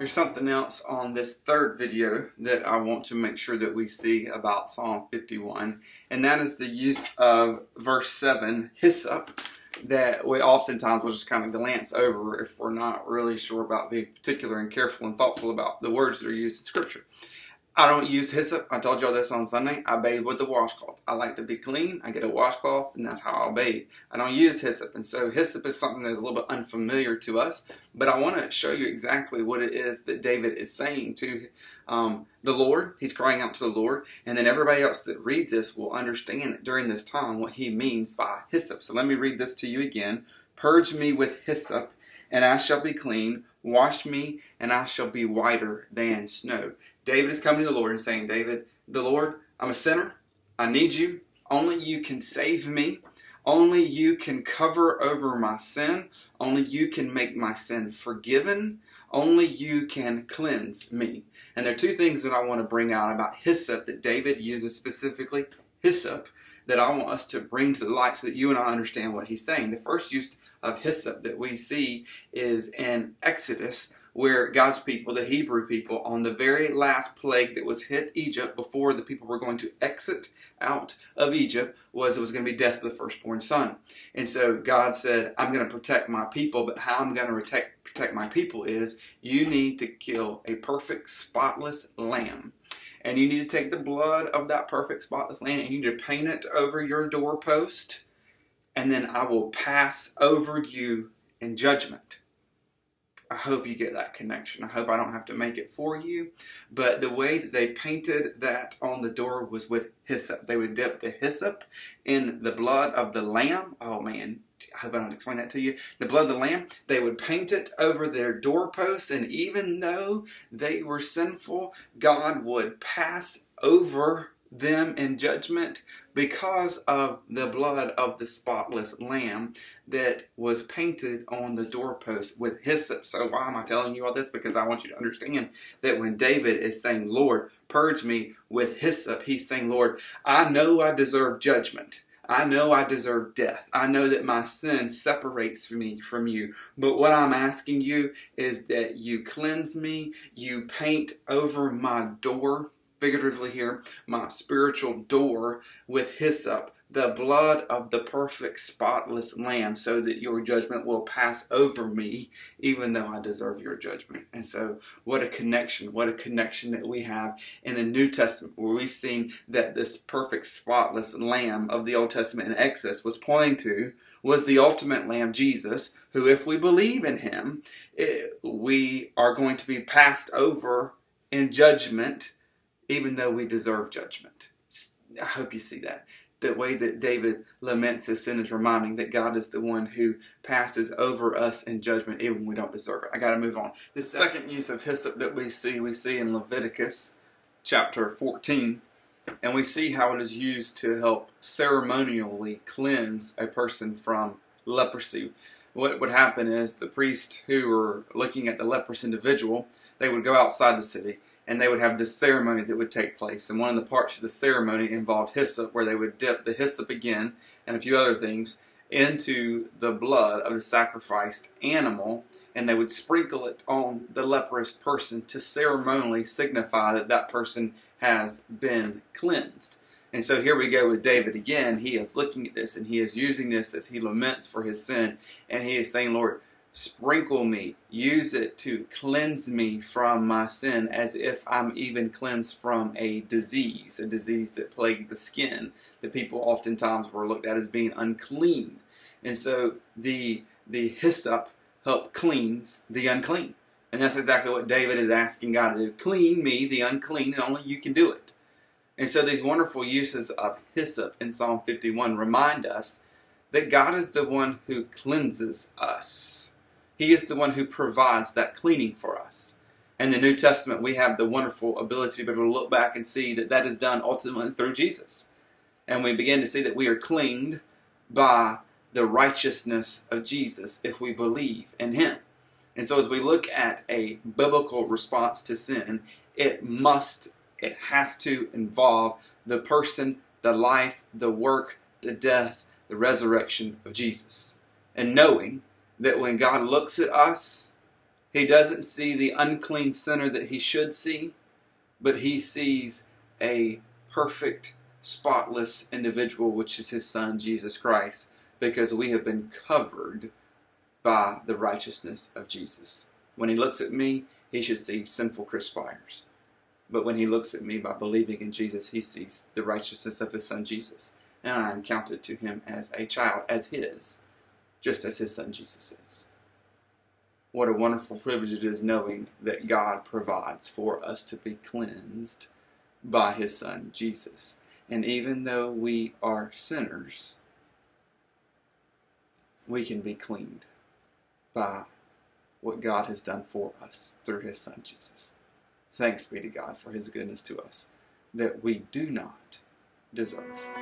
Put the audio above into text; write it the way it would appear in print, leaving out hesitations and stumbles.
There's something else on this third video that I want to make sure that we see about Psalm 51, and that is the use of verse 7, hyssop, that we oftentimes will just kind of glance over if we're not really sure about being particular and careful and thoughtful about the words that are used in Scripture. I don't use hyssop. I told y'all this on Sunday. I bathe with a washcloth. I like to be clean. I get a washcloth, and that's how I'll bathe. I don't use hyssop, and so hyssop is something that is a little bit unfamiliar to us, but I want to show you exactly what it is that David is saying to the Lord. He's crying out to the Lord, and then everybody else that reads this will understand during this time what he means by hyssop. So let me read this to you again. Purge me with hyssop, and I shall be clean. Wash me, and I shall be whiter than snow. David is coming to the Lord and saying, David, the Lord, I'm a sinner. I need you. Only you can save me. Only you can cover over my sin. Only you can make my sin forgiven. Only you can cleanse me. And there are two things that I want to bring out about hyssop that David uses specifically, hyssop, that I want us to bring to the light so that you and I understand what he's saying. The first use of hyssop that we see is in Exodus, where God's people, the Hebrew people, on the very last plague that was hit Egypt before the people were going to exit out of Egypt, it was going to be death of the firstborn son. And so God said, I'm going to protect my people, but how I'm going to protect my people is you need to kill a perfect, spotless lamb. And you need to take the blood of that perfect, spotless lamb and you need to paint it over your doorpost, and then I will pass over you in judgment. I hope you get that connection. I hope I don't have to make it for you. But the way that they painted that on the door was with hyssop. They would dip the hyssop in the blood of the lamb. Oh man, I hope I don't explain that to you. The blood of the lamb, they would paint it over their doorposts, and even though they were sinful, God would pass over them in judgment because of the blood of the spotless lamb that was painted on the doorpost with hyssop. So why am I telling you all this? Because I want you to understand that when David is saying, Lord, purge me with hyssop, he's saying, Lord, I know I deserve judgment. I know I deserve death. I know that my sin separates me from you. But what I'm asking you is that you cleanse me, you paint over my door, figuratively here, my spiritual door, with hyssop, the blood of the perfect spotless lamb, so that your judgment will pass over me, even though I deserve your judgment. And so what a connection that we have in the New Testament, where we see that this perfect spotless lamb of the Old Testament in Exodus was pointing to was the ultimate lamb, Jesus, who, if we believe in him, we are going to be passed over in judgment, even though we deserve judgment. I hope you see that. The way that David laments his sin is reminding that God is the one who passes over us in judgment even when we don't deserve it. I got to move on. The second use of hyssop that we see in Leviticus chapter 14. And we see how it is used to help ceremonially cleanse a person from leprosy. What would happen is the priests who were looking at the leprous individual, they would go outside the city, and they would have this ceremony that would take place. And one of the parts of the ceremony involved hyssop, where they would dip the hyssop again, and a few other things, into the blood of the sacrificed animal, and they would sprinkle it on the leprous person to ceremonially signify that that person has been cleansed. And so here we go with David again. He is looking at this, and he is using this as he laments for his sin, and he is saying, Lord, sprinkle me, use it to cleanse me from my sin, as if I'm even cleansed from a disease that plagued the skin, that people oftentimes were looked at as being unclean. And so the hyssop help cleans the unclean. And that's exactly what David is asking God to do. Clean me, the unclean, and only you can do it. And so these wonderful uses of hyssop in Psalm 51 remind us that God is the one who cleanses us. He is the one who provides that cleaning for us. In the New Testament, we have the wonderful ability to be able to look back and see that that is done ultimately through Jesus. And we begin to see that we are cleaned by the righteousness of Jesus if we believe in him. And so as we look at a biblical response to sin, it has to involve the person, the life, the work, the death, the resurrection of Jesus. And knowing that when God looks at us, He doesn't see the unclean sinner that he should see, but he sees a perfect, spotless individual, which is his Son, Jesus Christ, because we have been covered by the righteousness of Jesus. When he looks at me, he should see sinful Chris Spires. But when he looks at me by believing in Jesus, he sees the righteousness of his Son Jesus. And I am counted to him as a child, as his, just as his Son Jesus is. What a wonderful privilege it is knowing that God provides for us to be cleansed by his Son Jesus. And even though we are sinners, we can be cleaned by what God has done for us through his Son Jesus. Thanks be to God for his goodness to us that we do not deserve.